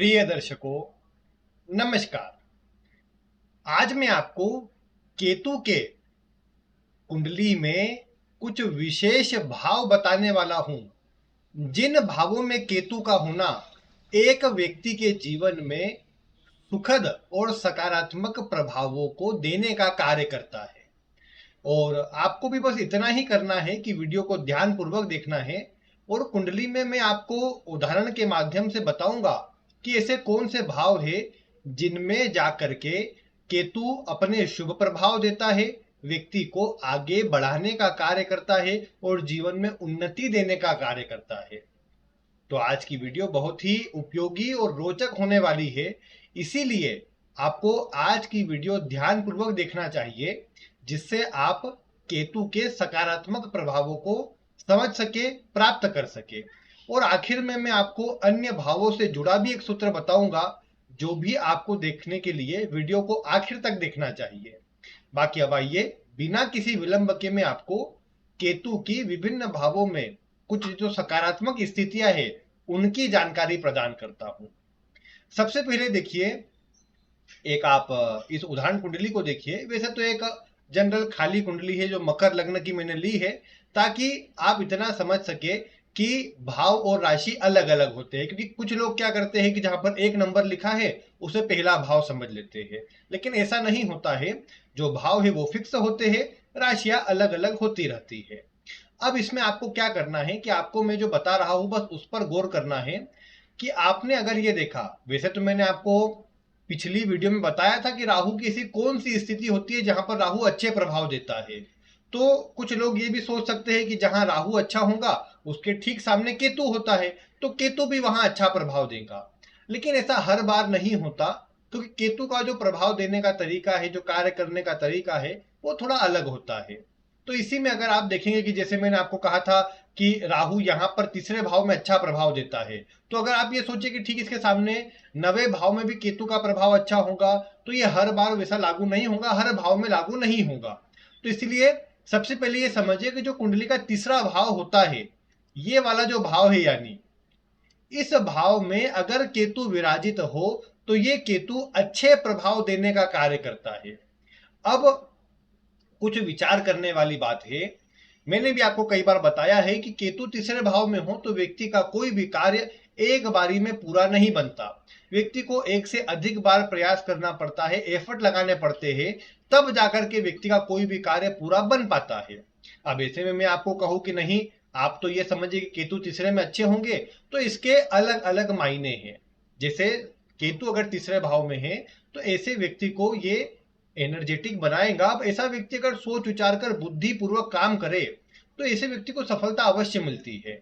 प्रिय दर्शकों, नमस्कार। आज मैं आपको केतु के कुंडली में कुछ विशेष भाव बताने वाला हूं, जिन भावों में केतु का होना एक व्यक्ति के जीवन में सुखद और सकारात्मक प्रभावों को देने का कार्य करता है। और आपको भी बस इतना ही करना है कि वीडियो को ध्यानपूर्वक देखना है। और कुंडली में मैं आपको उदाहरण के माध्यम से बताऊंगा कि ऐसे कौन से भाव है जिनमें जाकर के केतु अपने शुभ प्रभाव देता है, व्यक्ति को आगे बढ़ाने का कार्य करता है और जीवन में उन्नति देने का कार्य करता है। तो आज की वीडियो बहुत ही उपयोगी और रोचक होने वाली है, इसीलिए आपको आज की वीडियो ध्यानपूर्वक देखना चाहिए, जिससे आप केतु के सकारात्मक प्रभावों को समझ सके, प्राप्त कर सके। और आखिर में मैं आपको अन्य भावों से जुड़ा भी एक सूत्र बताऊंगा, जो भी आपको देखने के लिए वीडियो को आखिर तक देखना चाहिए। बाकी अब आइए, बिना किसी विलंब के मैं आपको केतु की विभिन्न भावों में कुछ जो सकारात्मक स्थितियां हैं उनकी जानकारी प्रदान करता हूं। सबसे पहले देखिए, एक आप इस उदाहरण कुंडली को देखिए। वैसे तो एक जनरल खाली कुंडली है जो मकर लग्न की मैंने ली है, ताकि आप इतना समझ सके कि भाव और राशि अलग अलग होते हैं। क्योंकि कुछ लोग क्या करते हैं कि जहां पर एक नंबर लिखा है उसे पहला भाव समझ लेते हैं, लेकिन ऐसा नहीं होता है। जो भाव है वो फिक्स होते हैं, राशियां अलग अलग होती रहती है। अब इसमें आपको क्या करना है कि आपको मैं जो बता रहा हूं बस उस पर गौर करना है कि आपने अगर ये देखा, वैसे तो मैंने आपको पिछली वीडियो में बताया था कि राहु की ऐसी कौन सी स्थिति होती है जहां पर राहु अच्छे प्रभाव देता है। तो कुछ लोग ये भी सोच सकते हैं कि जहां राहु अच्छा होगा उसके ठीक सामने केतु होता है, तो केतु भी वहां अच्छा प्रभाव देगा। लेकिन ऐसा हर बार नहीं होता, क्योंकि केतु का जो प्रभाव देने का तरीका है, जो कार्य करने का तरीका है, वो थोड़ा अलग होता है। तो इसी में अगर आप देखेंगे कि जैसे मैंने आपको कहा था कि राहु यहाँ पर तीसरे भाव में अच्छा प्रभाव देता है, तो अगर आप ये सोचे कि ठीक इसके सामने नवे भाव में भी केतु का प्रभाव अच्छा होगा, तो ये हर बार वैसा लागू नहीं होगा, हर भाव में लागू नहीं होगा। तो इसलिए सबसे पहले ये समझिए कि जो कुंडली का तीसरा भाव होता है, ये वाला जो भाव है, यानी इस भाव में अगर केतु विराजित हो तो ये केतु अच्छे प्रभाव देने का कार्य करता है। अब कुछ विचार करने वाली बात है। मैंने भी आपको कई बार बताया है कि केतु तीसरे भाव में हो तो व्यक्ति का कोई भी कार्य एक बारी में पूरा नहीं बनता। व्यक्ति को एक से अधिक बार प्रयास करना पड़ता है, एफर्ट लगाने पड़ते हैं, तब जाकर के व्यक्ति का कोई भी कार्य पूरा बन पाता है। अब ऐसे में मैं आपको कहूं कि नहीं, आप तो ये समझिए कि केतु तीसरे में अच्छे होंगे, तो इसके अलग अलग मायने हैं। जैसे केतु अगर तीसरे भाव में है तो ऐसे व्यक्ति को ये एनर्जेटिक बनाएगा। अब ऐसा व्यक्ति अगर सोच विचार कर बुद्धि पूर्वक काम करे तो ऐसे व्यक्ति को सफलता अवश्य मिलती है।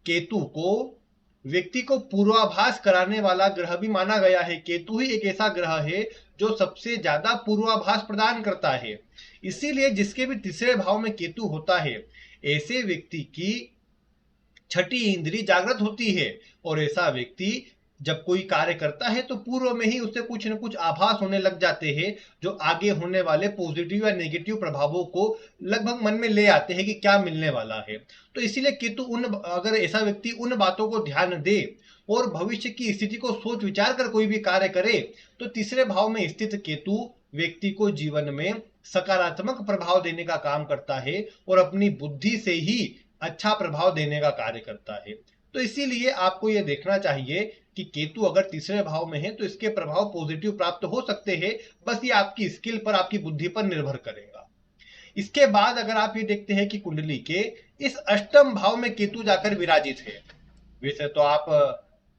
केतु को व्यक्ति को पूर्वाभास कराने वाला ग्रह भी माना गया है। केतु ही एक ऐसा ग्रह है जो सबसे ज्यादा पूर्वाभास प्रदान करता है। इसीलिए जिसके भी तीसरे भाव में केतु होता है, ऐसे व्यक्ति की छठी इंद्री जागृत होती है, और ऐसा व्यक्ति जब कोई कार्य करता है तो पूर्व में ही उससे कुछ न कुछ आभास होने लग जाते हैं, जो आगे होने वाले पॉजिटिव या नेगेटिव प्रभावों को लगभग मन में ले आते हैं कि क्या मिलने वाला है। तो इसीलिए केतु अगर ऐसा व्यक्ति उन बातों को ध्यान दे और भविष्य की स्थिति को सोच विचार कर कोई भी कार्य करे, तो तीसरे भाव में स्थित केतु व्यक्ति को जीवन में सकारात्मक प्रभाव देने का काम करता है और अपनी बुद्धि से ही अच्छा प्रभाव देने का कार्य करता है। तो इसीलिए आपको यह देखना चाहिए कि केतु अगर तीसरे भाव में है तो इसके प्रभाव पॉजिटिव प्राप्त हो सकते हैं। बस ये आपकी स्किल पर, आपकी बुद्धि पर निर्भर करेगा। इसके बाद अगर आप ये देखते हैं कि कुंडली के इस अष्टम भाव में केतु जाकर विराजित है। वैसे तो आप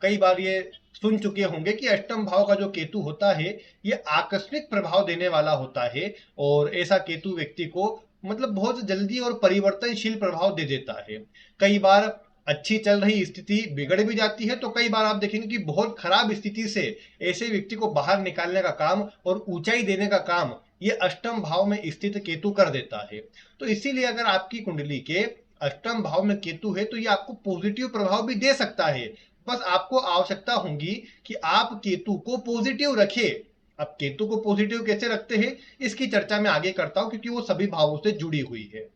कई बार ये सुन चुके होंगे कि अष्टम भाव का जो केतु होता है ये आकस्मिक प्रभाव देने वाला होता है, और ऐसा केतु व्यक्ति को मतलब बहुत जल्दी और परिवर्तनशील प्रभाव दे देता है। कई बार अच्छी चल रही स्थिति बिगड़ भी जाती है, तो कई बार आप देखेंगे कि बहुत खराब स्थिति से ऐसे व्यक्ति को बाहर निकालने का काम और ऊंचाई देने का काम ये अष्टम भाव में स्थित केतु कर देता है। तो इसीलिए अगर आपकी कुंडली के अष्टम भाव में केतु है तो ये आपको पॉजिटिव प्रभाव भी दे सकता है। बस आपको आवश्यकता होगी कि आप केतु को पॉजिटिव रखें। अब केतु को पॉजिटिव कैसे रखते हैं इसकी चर्चा मैं आगे करता हूं, क्योंकि वो सभी भावों से जुड़ी हुई है।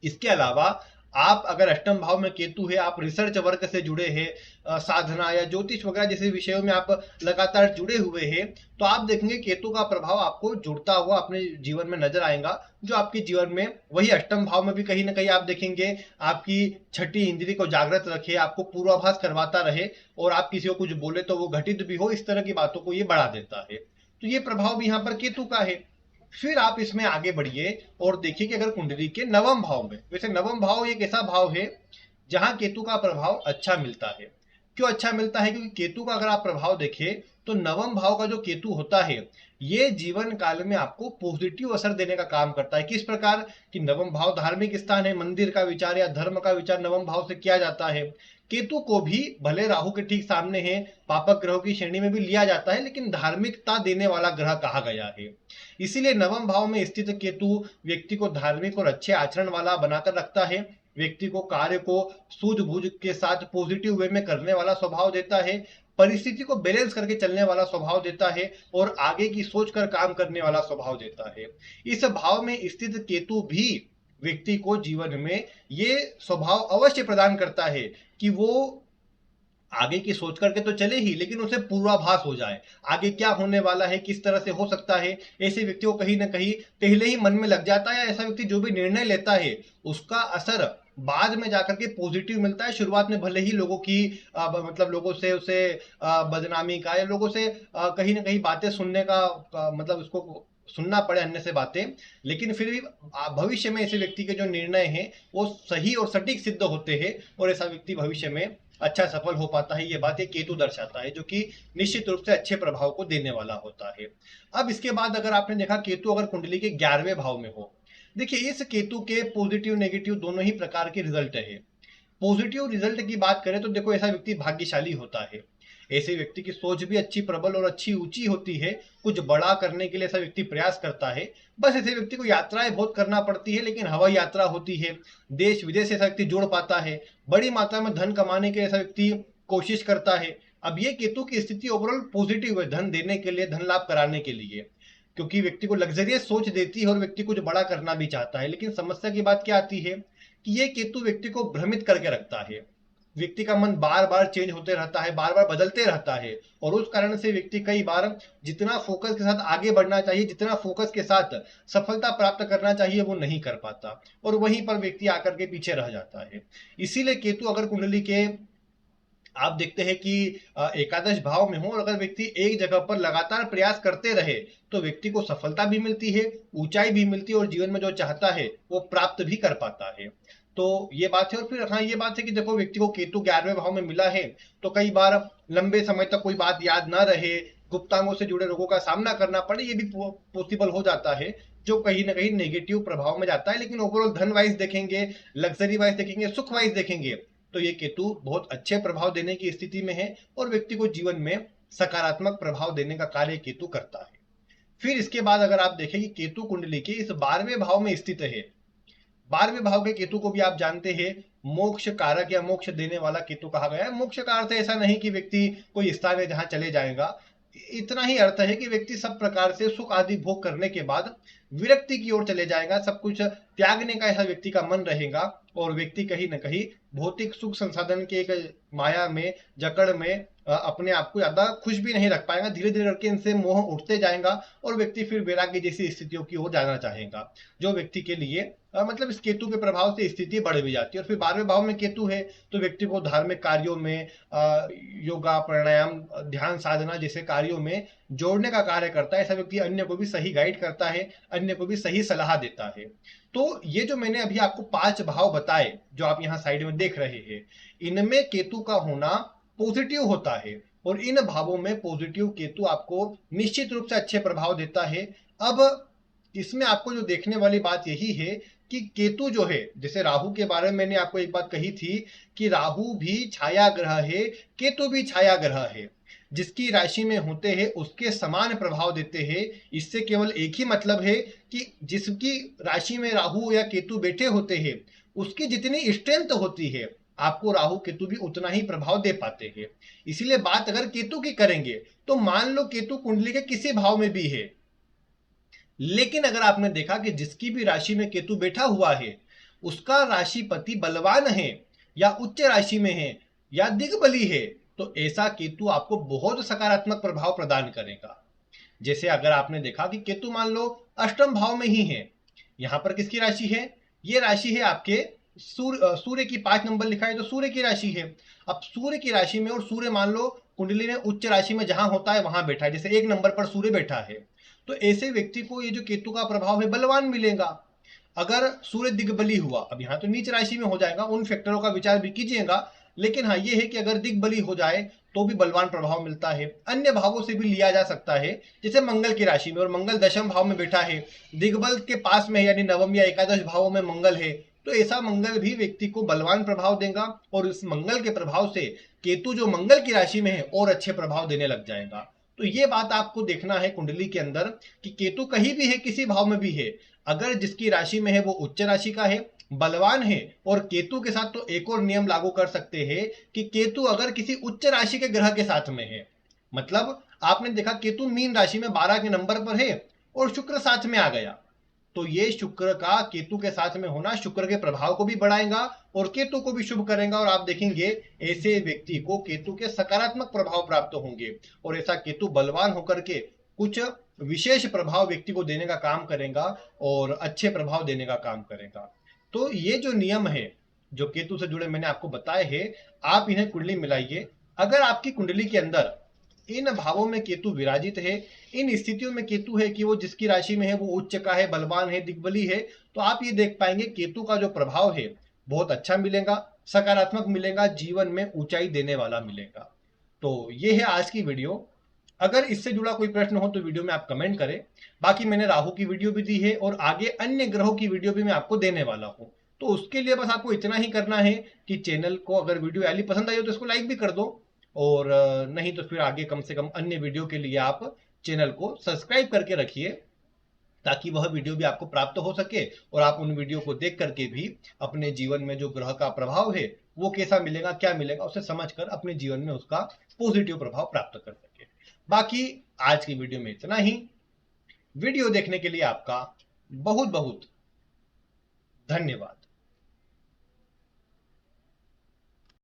इसके अलावा आप अगर अष्टम भाव में केतु है, आप रिसर्च वर्क से जुड़े हैं, साधना या ज्योतिष वगैरह जैसे विषयों में आप लगातार जुड़े हुए हैं, तो आप देखेंगे केतु का प्रभाव आपको जुड़ता हुआ अपने जीवन में नजर आएगा, जो आपके जीवन में वही अष्टम भाव में भी कहीं ना कहीं आप देखेंगे आपकी छठी इंद्री को जागृत रखे, आपको पूर्वाभास करवाता रहे, और आप किसी को कुछ बोले तो वो घटित भी हो, इस तरह की बातों को ये बढ़ा देता है। तो ये प्रभाव भी यहाँ पर केतु का है। फिर आप इसमें आगे बढ़िए और देखिए कि अगर कुंडली के नवम भाव में, वैसे नवम भाव एक ऐसा भाव है जहां केतु का प्रभाव अच्छा मिलता है। क्यों अच्छा मिलता है? क्योंकि केतु का अगर आप प्रभाव देखें तो नवम भाव का जो केतु होता है ये जीवन काल में आपको पॉजिटिव असर देने का काम करता है। किस प्रकार? कि नवम भाव धार्मिक स्थान है, मंदिर का विचार या धर्म का विचार नवम भाव से किया जाता है। केतु को भी भले राहु के ठीक सामने है, पापक ग्रहों की श्रेणी में भी लिया जाता है, लेकिन धार्मिकता देने वाला ग्रह कहा गया है। इसीलिए नवम भाव में स्थित केतु व्यक्ति को धार्मिक और अच्छे आचरण वाला बनाकर रखता है, व्यक्ति को कार्य को सूझबूझ के साथ पॉजिटिव वे में करने वाला स्वभाव देता है, परिस्थिति को बैलेंस करके चलने वाला स्वभाव देता है, और आगे की सोच कर काम करने वाला स्वभाव देता है। इस भाव में स्थित केतु भी व्यक्ति को जीवन में ये स्वभाव अवश्य प्रदान करता है कि वो आगे की सोच करके तो चले ही, लेकिन उसे पूर्वाभास हो जाए आगे क्या होने वाला है, किस तरह से हो सकता है। ऐसे व्यक्ति को कहीं ना कहीं पहले ही मन में लग जाता है, या ऐसा व्यक्ति जो भी निर्णय लेता है उसका असर बाद में जाकर के पॉजिटिव मिलता है। शुरुआत में भले ही लोगों की मतलब लोगों से उसे बदनामी का या लोगों से कहीं ना कहीं बातें सुनने का मतलब उसको सुनना पड़े अन्य से बातें, लेकिन फिर भी भविष्य में ऐसे व्यक्ति के जो निर्णय हैं वो सही और सटीक सिद्ध होते हैं, और ऐसा व्यक्ति भविष्य में अच्छा सफल हो पाता है। ये बात एक केतु दर्शाता है, जो कि निश्चित रूप से अच्छे प्रभाव को देने वाला होता है। अब इसके बाद अगर आपने देखा केतु अगर कुंडली के 11वें भाव में हो, देखिए इस केतु के पॉजिटिव नेगेटिव दोनों ही प्रकार के रिजल्ट है। पॉजिटिव रिजल्ट की बात करें तो देखो ऐसा व्यक्ति भाग्यशाली होता है, ऐसे व्यक्ति की सोच भी अच्छी प्रबल और अच्छी ऊंची होती है, कुछ बड़ा करने के लिए ऐसा व्यक्ति प्रयास करता है। बस ऐसे व्यक्ति को यात्राएं बहुत करना पड़ती है, लेकिन हवाई यात्रा होती है, देश विदेश से ऐसा व्यक्ति जुड़ पाता है, बड़ी मात्रा में धन कमाने के ऐसा व्यक्ति कोशिश करता है। अब ये केतु की स्थिति ओवरऑल पॉजिटिव है, धन देने के लिए, धन लाभ कराने के लिए, क्योंकि व्यक्ति को लग्जरियस सोच देती है और व्यक्ति कुछ बड़ा करना भी चाहता है। लेकिन समस्या की बात क्या आती है कि ये केतु व्यक्ति को भ्रमित करके रखता है, व्यक्ति का मन बार बार चेंज होते रहता है, बार बार बदलते रहता है, और उस कारण से व्यक्ति कई बार जितना फोकस के साथ आगे बढ़ना चाहिए, जितना फोकस के साथ सफलता प्राप्त करना चाहिए, वो नहीं कर पाता, और वहीं पर व्यक्ति आकर के पीछे रह जाता है। इसीलिए केतु अगर कुंडली के आप देखते हैं कि एकादश भाव में हो और अगर व्यक्ति एक जगह पर लगातार प्रयास करते रहे तो व्यक्ति को सफलता भी मिलती है, ऊंचाई भी मिलती है, और जीवन में जो चाहता है वो प्राप्त भी कर पाता है। तो ये बात है। और फिर हाँ ये बात है कि देखो व्यक्ति को केतु 11वें भाव में मिला है तो कई बार लंबे समय तक कोई बात याद ना रहे, गुप्तांगों से जुड़े रोगों का सामना करना पड़े, ये भी पॉसिबल हो जाता है, जो कहीं ना कहीं नेगेटिव प्रभाव में जाता है। लेकिन ओवरऑल धन वाइज देखेंगे, लग्जरी वाइज देखेंगे, सुख वाइज देखेंगे तो ये केतु बहुत अच्छे प्रभाव देने की स्थिति में है, और व्यक्ति को जीवन में सकारात्मक प्रभाव देने का कार्य केतु करता है। फिर इसके बाद अगर आप देखें कि केतु कुंडली के इस 12वें भाव में स्थित है, 12वें भाव के केतु को भी आप जानते हैं मोक्ष कारक या मोक्ष देने वाला केतु कहा गया है। मोक्ष का अर्थ ऐसा नहीं कि व्यक्ति कोई स्थान है जहां चले जाएगा, इतना ही अर्थ है कि व्यक्ति सब प्रकार से सुख आदि भोग करने के बाद विरक्ति की ओर चले जाएगा, सब कुछ त्यागने का ऐसा व्यक्ति का मन रहेगा, और व्यक्ति कहीं न कहीं भौतिक सुख संसाधन के एक माया में, जकड़ में अपने आप को ज्यादा खुश भी नहीं रख पाएगा। धीरे धीरे करके इनसे मोह उठते जाएगा और व्यक्ति फिर वैराग्य जैसी स्थितियों की ओर जाना चाहेगा, जो व्यक्ति के लिए मतलब इस केतु के प्रभाव से स्थिति बढ़ भी जाती है। और फिर 12वें भाव में केतु है तो व्यक्ति को धार्मिक कार्यों में, योगा, प्राणायाम, ध्यान साधना जैसे कार्यों में जोड़ने का कार्य करता है। ऐसा व्यक्ति अन्य को भी सही गाइड करता है, अन्य को भी सही सलाह देता है। तो ये जो मैंने अभी आपको 5 भाव बताए जो आप यहाँ साइड में देख रहे हैं, इनमें केतु का होना पॉजिटिव होता है, और इन भावों में पॉजिटिव केतु आपको निश्चित रूप से अच्छे प्रभाव देता है। अब इसमें आपको जो देखने वाली बात यही है कि केतु जो है, जैसे राहु के बारे में मैंने आपको एक बात कही थी कि राहु भी छाया ग्रह है, केतु भी छाया ग्रह है, जिसकी राशि में होते हैं उसके समान प्रभाव देते हैं। इससे केवल एक ही मतलब है कि जिसकी राशि में राहु या केतु बैठे होते हैं उसकी जितनी स्ट्रेंथ होती है आपको राहु केतु भी उतना ही प्रभाव दे पाते हैं। इसीलिए बात अगर केतु की करेंगे तो मान लो केतु कुंडली के किसी भाव में भी है, लेकिन अगर आपने देखा कि जिसकी भी राशि में केतु बैठा हुआ है उसका राशिपति बलवान है या उच्च राशि में है या दिग्बली है, तो ऐसा केतु आपको बहुत सकारात्मक प्रभाव प्रदान करेगा। जैसे अगर आपने देखा कि केतु मान लो अष्टम भाव में ही है, यहां पर किसकी राशि है, ये राशि है आपके सूर्य की 5 नंबर लिखा है तो सूर्य की राशि है। अब सूर्य की राशि में, और सूर्य मान लो कुंडली में उच्च राशि में जहां होता है वहां बैठा है, जैसे 1 नंबर पर सूर्य बैठा है, तो ऐसे व्यक्ति को ये जो केतु का प्रभाव है बलवान मिलेगा। अगर सूर्य दिग्बली हुआ, अब यहाँ तो नीच राशि में हो जाएगा, उन फैक्टरों का विचार भी कीजिएगा, लेकिन हाँ ये है कि अगर दिग्बली हो जाए तो भी बलवान प्रभाव मिलता है। अन्य भावों से भी लिया जा सकता है, जैसे मंगल की राशि में, और मंगल दशम भाव में बैठा है, दिग्बल के पास में यानी नवम या एकादश भावों में मंगल है, तो ऐसा मंगल भी व्यक्ति को बलवान प्रभाव देगा, और इस मंगल के प्रभाव से केतु जो मंगल की राशि में है और अच्छे प्रभाव देने लग जाएगा। तो ये बात आपको देखना है कुंडली के अंदर कि केतु कहीं भी है, किसी भाव में भी है, अगर जिसकी राशि में है वो उच्च राशि का है, बलवान है, और केतु के साथ तो एक और नियम लागू कर सकते हैं कि केतु अगर किसी उच्च राशि के ग्रह के साथ में है, मतलब आपने देखा केतु मीन राशि में 12 के नंबर पर है और शुक्र साथ में आ गया, तो ये शुक्र का केतु के साथ में होना शुक्र के प्रभाव को भी बढ़ाएगा और केतु को भी शुभ करेगा, और आप देखेंगे ऐसे व्यक्ति को केतु के सकारात्मक प्रभाव प्राप्त होंगे, और ऐसा केतु बलवान होकर के कुछ विशेष प्रभाव व्यक्ति को देने का काम करेगा और अच्छे प्रभाव देने का काम करेगा। तो ये जो नियम है जो केतु से जुड़े मैंने आपको बताए हैं, आप इन्हें कुंडली मिलाइए। अगर आपकी कुंडली के अंदर इन भावों में केतु विराजित है, इन स्थितियों में केतु है कि वो जिसकी राशि में है वो उच्च का है, बलवान है, दिग्बली है, तो आप ये देख पाएंगे केतु का जो प्रभाव है बहुत अच्छा मिलेगा, सकारात्मक मिलेगा, जीवन में ऊंचाई देने वाला मिलेगा। तो ये है आज की वीडियो। अगर इससे जुड़ा कोई प्रश्न हो तो वीडियो में आप कमेंट करें। बाकी मैंने राहु की वीडियो भी दी है और आगे अन्य ग्रहों की वीडियो भी मैं आपको देने वाला हूं, तो उसके लिए बस आपको इतना ही करना है कि चैनल को अगर वीडियो ऐली पसंद आई हो तो इसको लाइक भी कर दो, और नहीं तो फिर आगे कम से कम अन्य वीडियो के लिए आप चैनल को सब्सक्राइब करके रखिए, ताकि वह वीडियो भी आपको प्राप्त हो सके और आप उन वीडियो को देख करके भी अपने जीवन में जो ग्रह का प्रभाव है वो कैसा मिलेगा, क्या मिलेगा, उसे समझकर अपने जीवन में उसका पॉजिटिव प्रभाव प्राप्त कर सके। बाकी आज की वीडियो में इतना ही। वीडियो देखने के लिए आपका बहुत बहुत धन्यवाद।